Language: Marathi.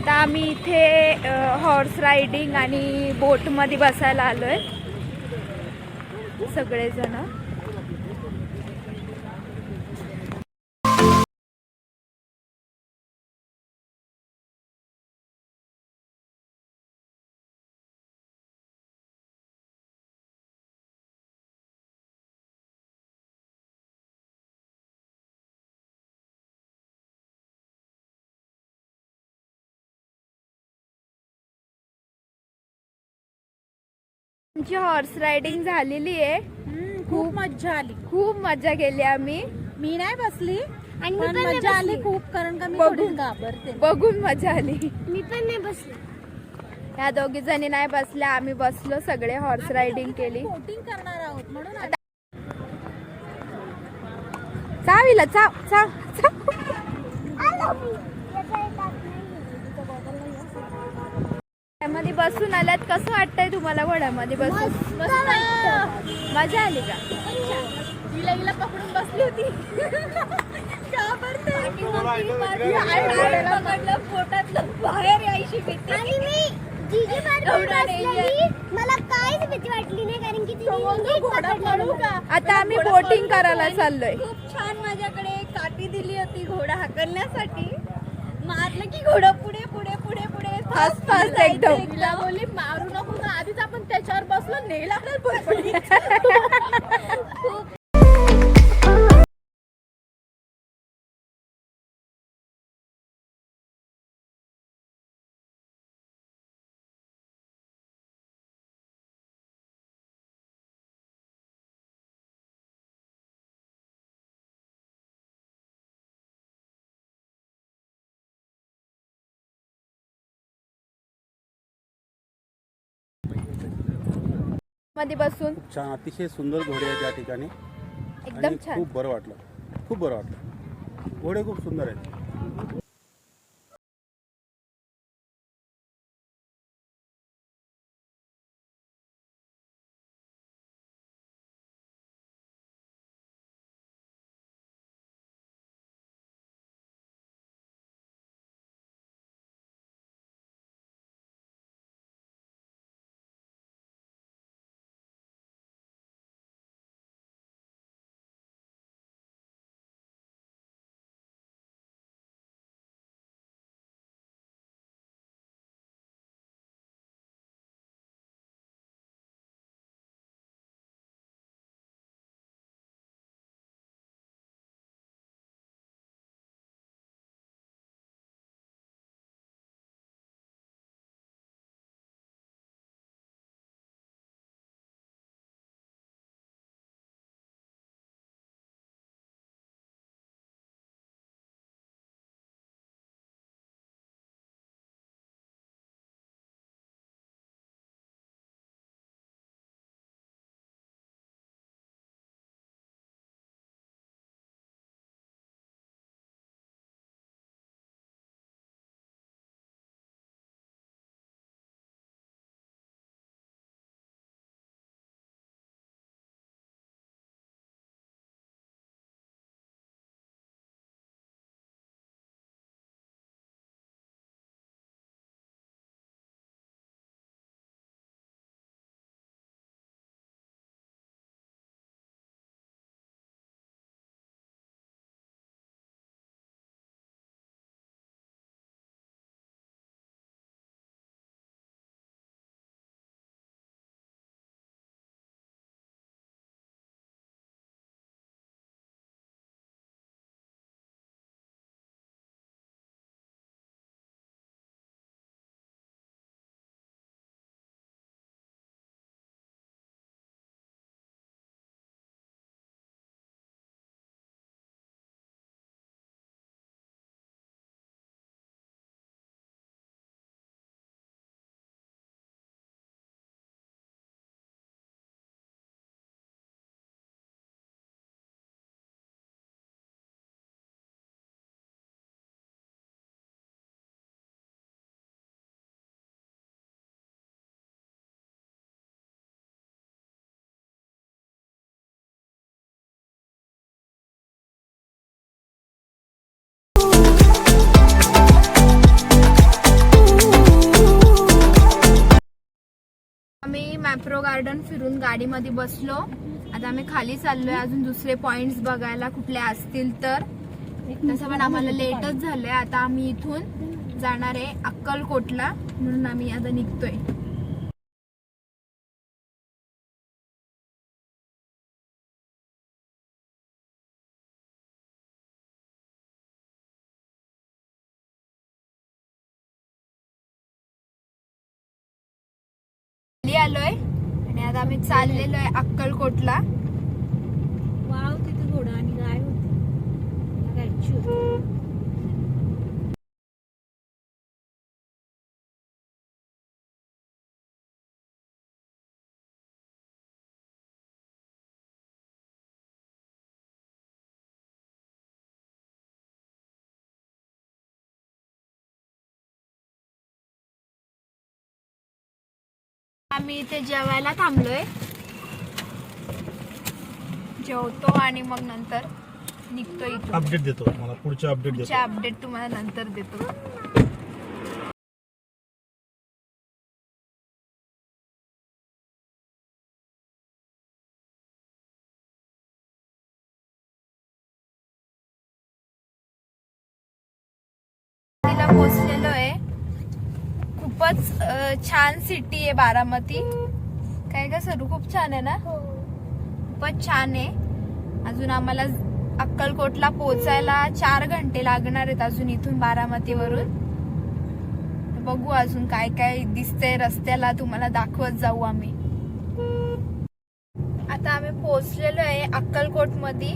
आता आम्ही इथे हॉर्स रायडिंग आणि बोटमध्ये बसायला आलोय सगळेजण. आमची हॉर्स रायडिंग झालेली आहे. खूप मज्जा आली. खूप मजा केली आम्ही. मी नाही बसली आणि मी पण पण नाही मज्जा आली बसली. खूप, कारण का मी बघून. थोडी घाबरते. बघून मजा आली. मी पण नाही बसले. ह्या दोघी जणी नाही बसल्या, आम्ही बसलो सगळे. हॉर्स रायडिंग केली. बोटिंग करणार आहोत म्हणून आता चावीला चाव चाव चाव. घोड्यामध्ये बसून आल्यात, कसं वाटतंय तुम्हाला घोड्यामध्ये बसून? मजा आली का? हिला पकडून बसली होती. पोटातलं बाहेर यायची भीती. आणि मी जीजी बरोबर बसलेली, मला काहीच भीती वाटली नाही, कारण की तिने घोडा पळू का? आता आम्ही बोटिंग करायला चाललोय. खूप छान माझ्याकडे काठी दिली होती घोडा हाकलण्यासाठी. मारलं की घोडा पुढे पुढे पुढे पुढे फास्ट फास्ट एकदम. तिला बोलली मारू नको ना, आधीच आपण त्याच्यावर बसलो, नेल आपल्याला पडली. मध्ये बसून छान, अतिशय सुंदर घोडे आहेत या ठिकाणी. एकदम आणि छान. खूप बरं वाटलं, खूप बरं वाटलं. घोडे खूप सुंदर आहेत. मॅप्रो गार्डन फिरून गाडीमध्ये बसलो. आता आम्ही खाली चाललोय अजून दुसरे पॉइंट्स बघायला कुठले असतील तर. तसं पण आम्हाला लेटच झालंय. आता आम्ही इथून जाणार आहे अक्कलकोटला, म्हणून आम्ही आता निघतोय. आलोय आणि आता आम्ही चाललेलो आहे अक्कलकोटला. वाव, तिथे घोडा आणि गाय होती. गायची होती. आम्ही इथे जेवायला थांबलोय. जेवतो आणि मग नंतर निघतो इथून. अपडेट देतो मला, पुढच्या अपडेट देतो. अपडेट तुम्हाला नंतर देतो. तिला पोचलेलो आहे. खूपच छान सिटी आहे बारामती. काय का सरू, खूप छान आहे ना. खूपच छान आहे. अजून आम्हाला अक्कलकोटला पोचायला 4 घंटे लागणार आहेत अजून इथून बारामतीवरून. बघू अजून काय काय दिसतंय रस्त्याला, तुम्हाला दाखवत जाऊ आम्ही. आता आम्ही पोहोचलेलो आहे अक्कलकोट मध्ये.